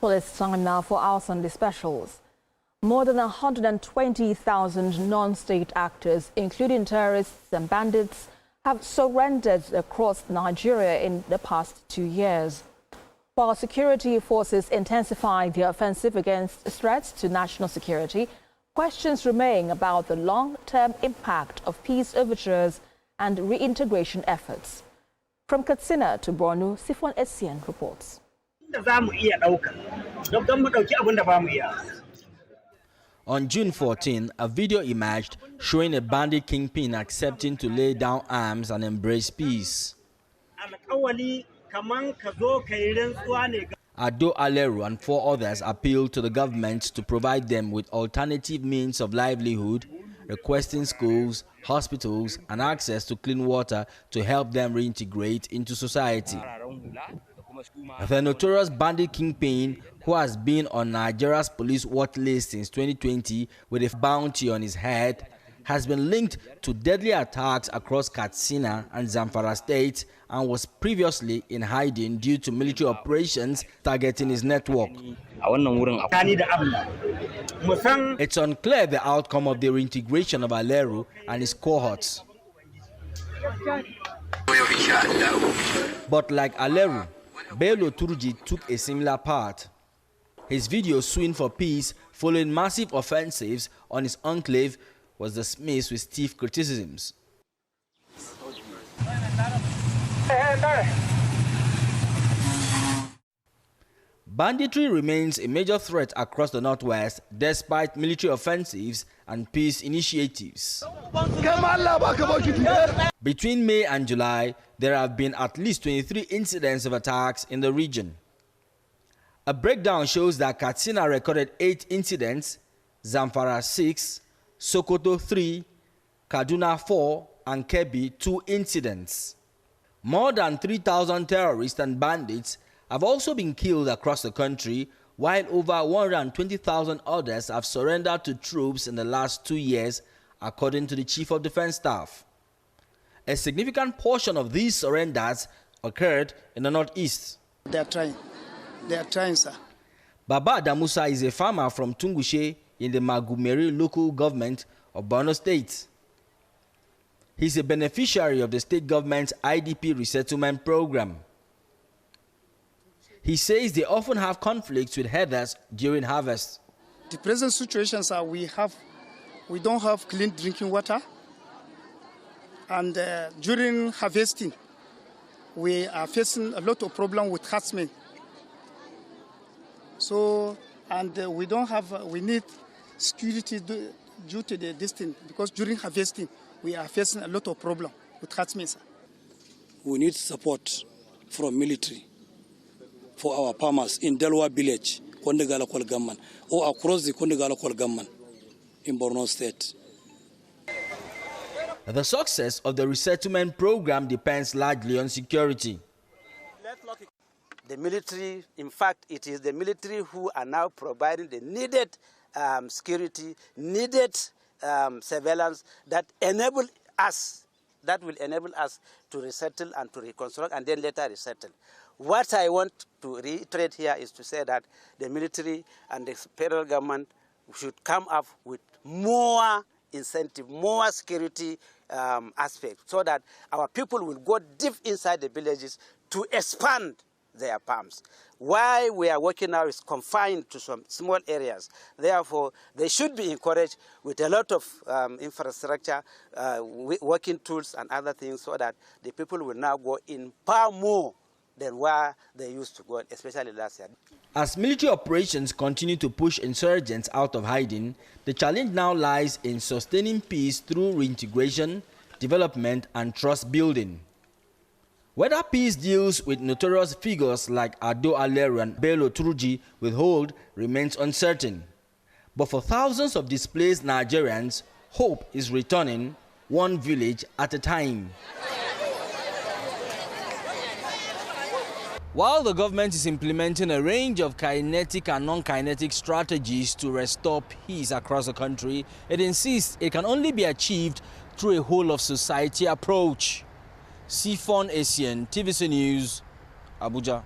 Well, it's time now for our Sunday specials. More than 120,000 non-state actors, including terrorists and bandits, have surrendered across Nigeria in the past 2 years. While security forces intensify their offensive against threats to national security, questions remain about the long-term impact of peace overtures and reintegration efforts. From Katsina to Borno, Sifon Essien reports. On June 14, a video emerged showing a bandit kingpin accepting to lay down arms and embrace peace. Aleru and 4 others appealed to the government to provide them with alternative means of livelihood, requesting schools, hospitals, and access to clean water to help them reintegrate into society. The notorious bandit Kingpin, who has been on Nigeria's police watch list since 2020 with a bounty on his head, has been linked to deadly attacks across Katsina and Zamfara states and was previously in hiding due to military operations targeting his network. It's unclear the outcome of the reintegration of Aleru and his cohorts. But like Aleru, Bello Turji took a similar part. His video suing for peace following massive offensives on his enclave was dismissed with stiff criticisms. Banditry remains a major threat across the Northwest despite military offensives and peace initiatives. Between May and July, there have been at least 23 incidents of attacks in the region. A breakdown shows that Katsina recorded 8 incidents, Zamfara 6, Sokoto 3, Kaduna 4, and Kebbi 2 incidents. More than 3,000 terrorists and bandits have also been killed across the country, while over 120,000 others have surrendered to troops in the last 2 years, according to the Chief of Defense Staff. A significant portion of these surrenders occurred in the Northeast. They are trying, sir. Baba Damusa is a farmer from Tungushe in the Magumeri local government of Borno State. He's a beneficiary of the state government's IDP resettlement program. He says they often have conflicts with herders during harvest. The present situations are we don't have clean drinking water, and during harvesting, we are facing a lot of problems with herdsmen. So, and we need security due to the distance, because during harvesting, we are facing a lot of problems with herdsmen. We need support from military for our farmers in Delwa village, Kondegala Kwal Gamman, or across the Kondegala Kwal Gamman in Borno State. The success of the resettlement program depends largely on security. The military, in fact, it is the military who are now providing the needed security, needed surveillance that will enable us to resettle and to reconstruct and then later resettle. What I want to reiterate here is to say that the military and the federal government should come up with more incentive, more security aspects, so that our people will go deep inside the villages to expand their farms. Why we are working now is confined to some small areas. Therefore, they should be encouraged with a lot of infrastructure, working tools and other things, so that the people will now go in far more than where they used to go, especially last year. As military operations continue to push insurgents out of hiding, the challenge now lies in sustaining peace through reintegration, development, and trust building. Whether peace deals with notorious figures like Aleru and Bello Turji will hold remains uncertain. But for thousands of displaced Nigerians, hope is returning, one village at a time. While the government is implementing a range of kinetic and non-kinetic strategies to restore peace across the country, it insists it can only be achieved through a whole-of-society approach. Sifon Essien, TVC News, Abuja.